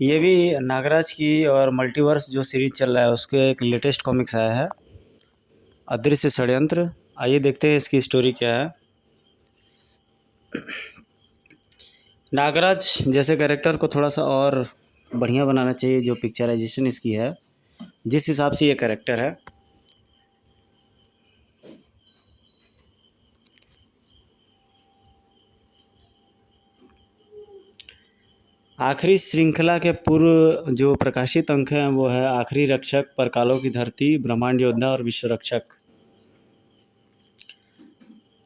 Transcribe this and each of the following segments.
ये भी नागराज की और मल्टीवर्स जो सीरीज चल रहा है उसके एक लेटेस्ट कॉमिक्स आया है, अदृश्य षड्यंत्र। आइए देखते हैं इसकी स्टोरी क्या है। नागराज जैसे कैरेक्टर को थोड़ा सा और बढ़िया बनाना चाहिए, जो पिक्चराइजेशन इसकी है जिस हिसाब से ये कैरेक्टर है। आखिरी श्रृंखला के पूर्व जो प्रकाशित अंक हैं वो है आखिरी रक्षक, परकालों की धरती, ब्रह्मांड योद्धा और विश्व रक्षक।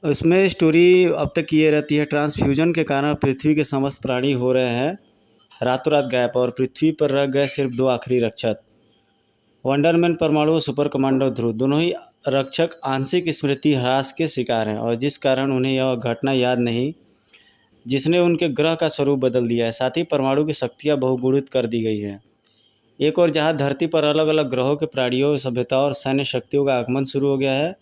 उसमें स्टोरी अब तक ये रहती है, ट्रांसफ्यूजन के कारण पृथ्वी के समस्त प्राणी हो रहे हैं रातों रात गायब, और पृथ्वी पर रह गए सिर्फ दो आखिरी रक्षक, वंडरमैन परमाणु और सुपर कमांडो ध्रुव। दोनों ही रक्षक आंशिक स्मृति ह्रास के शिकार हैं, और जिस कारण उन्हें यह घटना याद नहीं जिसने उनके ग्रह का स्वरूप बदल दिया है। साथ ही परमाणु की शक्तियाँ बहुगुणित कर दी गई हैं। एक और जहाँ धरती पर अलग अलग ग्रहों के प्राणियों, सभ्यताओं और सैन्य शक्तियों का आगमन शुरू हो गया है,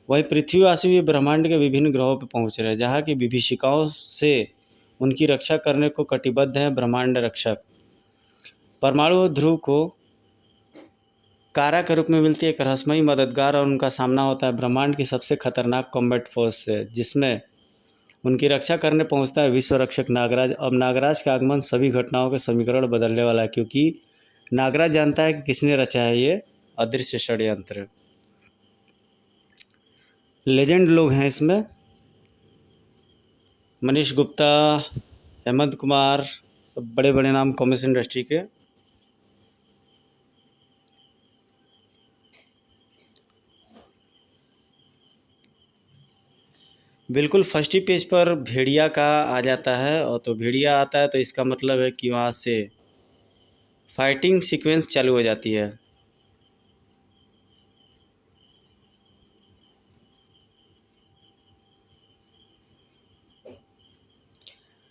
वहीं पृथ्वीवासी भी ब्रह्मांड के विभिन्न ग्रहों पर पहुँच रहे हैं, जहाँ की विभीषिकाओं से उनकी रक्षा करने को कटिबद्ध है ब्रह्मांड रक्षक। परमाणु और ध्रुव को कारा के रूप में मिलती है एक रहस्यमयी मददगार, और उनका सामना होता है ब्रह्मांड की सबसे खतरनाक कॉम्बैट फोर्स से, जिसमें उनकी रक्षा करने पहुंचता है विश्व रक्षक नागराज। अब नागराज का आगमन सभी घटनाओं के समीकरण बदलने वाला है, क्योंकि नागराज जानता है कि किसने रचा है ये अदृश्य षड्यंत्र। लेजेंड लोग हैं इसमें, मनीष गुप्ता, हेमंत कुमार, सब बड़े बड़े नाम कॉमिक्स इंडस्ट्री के। बिल्कुल फर्स्ट ही पेज पर भेड़िया का आ जाता है, और तो भेड़िया आता है तो इसका मतलब है कि वहाँ से फाइटिंग सीक्वेंस चालू हो जाती है।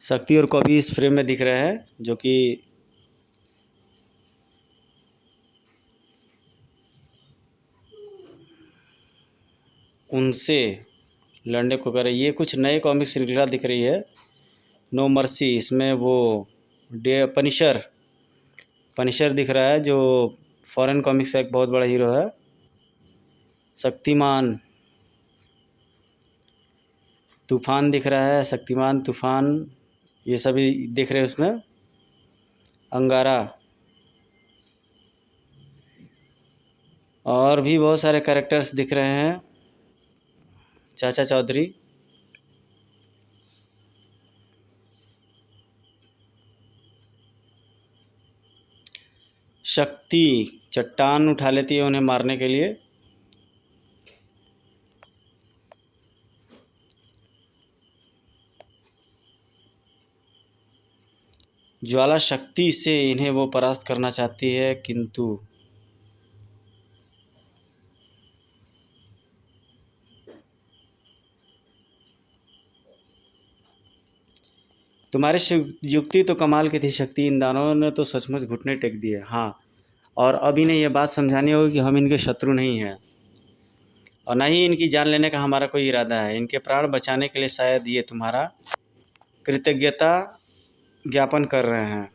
शक्ति और कॉपी इस फ्रेम में दिख रहा है, जो कि उनसे लड़ने को करे। ये कुछ नए कॉमिक श्रृंखला दिख रही है, नो मर्सी। इसमें वो पनिशर दिख रहा है, जो फॉरेन कॉमिक्स का एक बहुत बड़ा हीरो है। शक्तिमान, तूफान दिख रहा है, शक्तिमान, तूफान, ये सभी दिख रहे हैं उसमें। अंगारा और भी बहुत सारे कैरेक्टर्स दिख रहे हैं। चाचा चौधरी, शक्ति चट्टान उठा लेती है उन्हें मारने के लिए। ज्वाला शक्ति से इन्हें वो परास्त करना चाहती है, किंतु तुम्हारी युक्ति तो कमाल की थी शक्ति, इन दानवों ने तो सचमुच घुटने टेक दिए। हाँ, और अब इन्हें यह बात समझानी होगी कि हम इनके शत्रु नहीं हैं, और न ही इनकी जान लेने का हमारा कोई इरादा है। इनके प्राण बचाने के लिए शायद ये तुम्हारा कृतज्ञता ज्ञापन कर रहे हैं।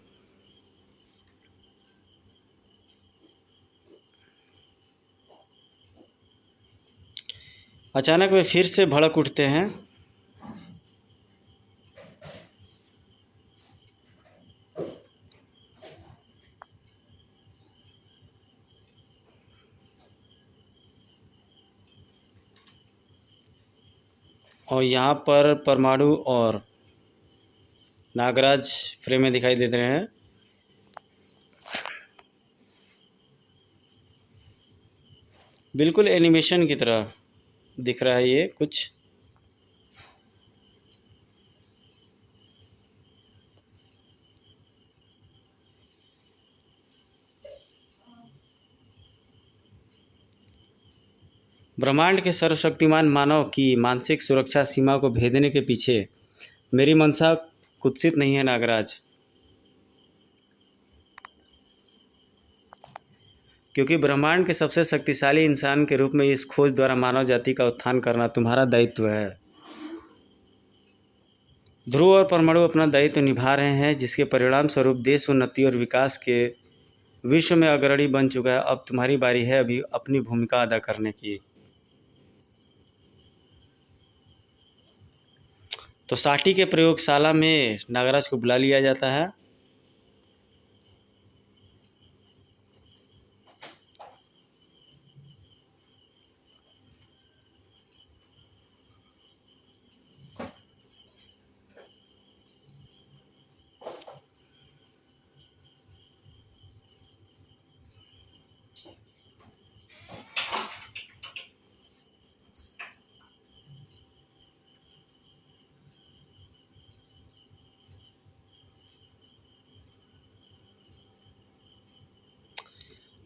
अचानक वे फिर से भड़क उठते हैं। और यहाँ पर परमाणु और नागराज फ्रेम में दिखाई देते हैं। बिल्कुल एनिमेशन की तरह दिख रहा है ये कुछ। ब्रह्मांड के सर्वशक्तिमान मानव की मानसिक सुरक्षा सीमा को भेदने के पीछे मेरी मंशा कुत्सित नहीं है नागराज, क्योंकि ब्रह्मांड के सबसे शक्तिशाली इंसान के रूप में इस खोज द्वारा मानव जाति का उत्थान करना तुम्हारा दायित्व है। ध्रुव और परमाणु अपना दायित्व निभा रहे हैं, जिसके परिणाम स्वरूप देश उन्नति और विकास के विश्व में अग्रणी बन चुका है। अब तुम्हारी बारी है अभी अपनी भूमिका अदा करने की। तो साटी के प्रयोगशाला में नागराज को बुला लिया जाता है।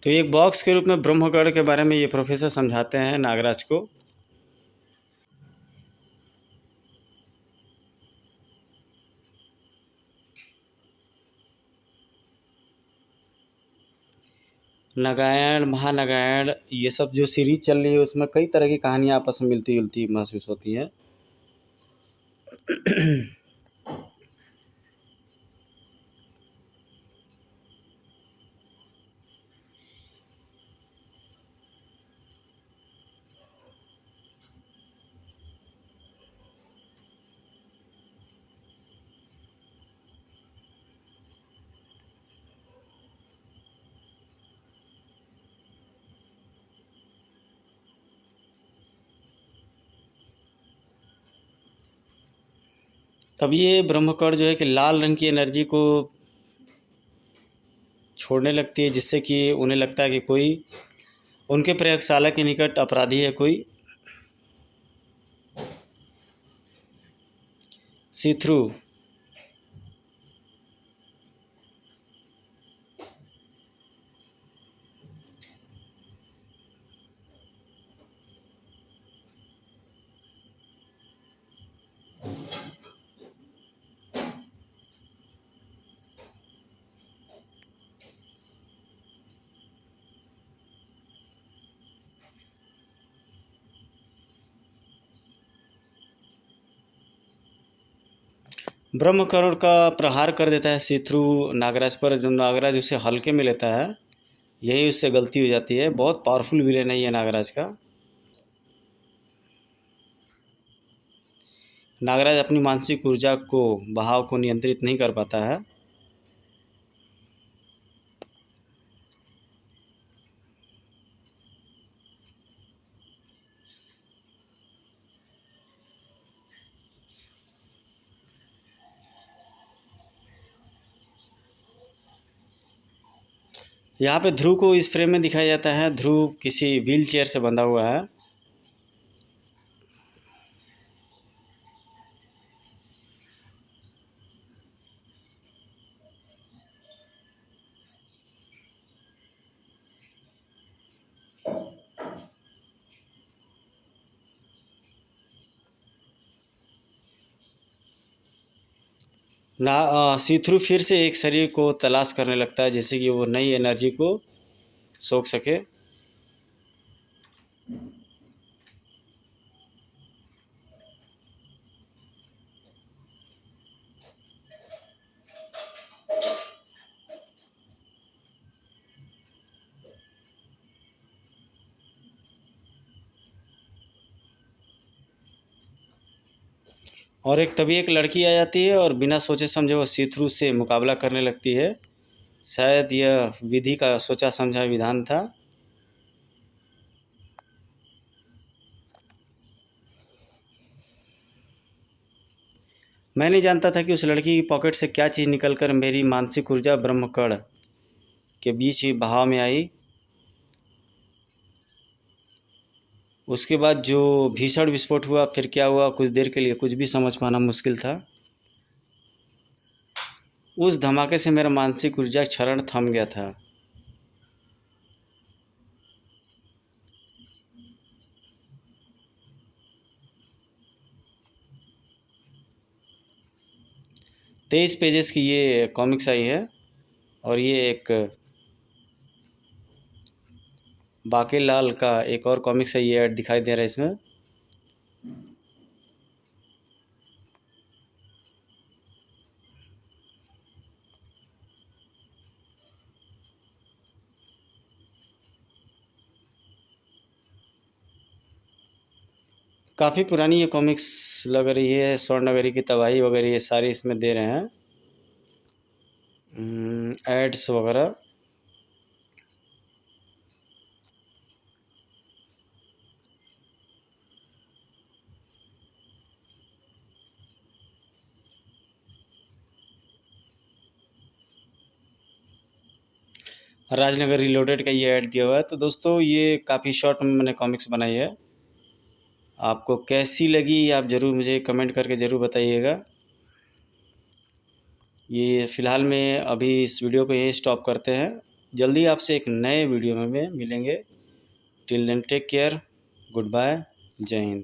तो एक बॉक्स के रूप में ब्रह्मकर्ण के बारे में ये प्रोफेसर समझाते हैं नागराज को। नागायण, महानागायण, ये सब जो सीरीज चल रही है उसमें कई तरह की कहानियाँ आपस में मिलती जुलती महसूस होती हैं। तब ये ब्रह्मकर्ण जो है कि लाल रंग की एनर्जी को छोड़ने लगती है, जिससे कि उन्हें लगता है कि कोई उनके प्रयोगशाला के निकट अपराधी है, कोई सी थ्रू। ब्रह्मकर्ण का प्रहार कर देता है सी थ्रू नागराज पर, जो नागराज उसे हल्के में लेता है। यही उससे गलती हो जाती है। बहुत पावरफुल विलेन है ये नागराज का। नागराज अपनी मानसिक ऊर्जा को बहाव को नियंत्रित नहीं कर पाता है। यहाँ पे ध्रुव को इस फ्रेम में दिखाया जाता है। ध्रुव किसी व्हील चेयर से बंधा हुआ है। सी थ्रू फिर से एक शरीर को तलाश करने लगता है, जैसे कि वो नई एनर्जी को सोख सके। और तभी एक लड़की आ जाती है और बिना सोचे समझे वो सी थ्रू से मुकाबला करने लगती है। शायद यह विधि का सोचा समझा विधान था। मैं नहीं जानता था कि उस लड़की की पॉकेट से क्या चीज़ निकलकर मेरी मानसिक ऊर्जा ब्रह्मकर्ण के बीच ही बहाव में आई। उसके बाद जो भीषण विस्फोट हुआ, फिर क्या हुआ कुछ देर के लिए कुछ भी समझ पाना मुश्किल था। उस धमाके से मेरा मानसिक ऊर्जा क्षरण थम गया था। तेईस पेजेस की ये कॉमिक्स आई है। और ये एक बाकेलाल का एक और कॉमिक्स है, ये ऐड दिखाई दे रहा है इसमें। काफ़ी पुरानी ये कॉमिक्स लग रही है। स्वर्णनगरी की तबाही वगैरह ये सारी इसमें दे रहे हैं, एड्स वगैरह। राजनगर रिलोडेड का ये ऐड दिया हुआ है। तो दोस्तों ये काफ़ी शॉर्ट में मैंने कॉमिक्स बनाई है। आपको कैसी लगी आप ज़रूर मुझे कमेंट करके ज़रूर बताइएगा। ये फ़िलहाल में अभी इस वीडियो को यहीं स्टॉप करते हैं। जल्दी आपसे एक नए वीडियो में मिलेंगे। Till then take care, good bye, जय हिंद।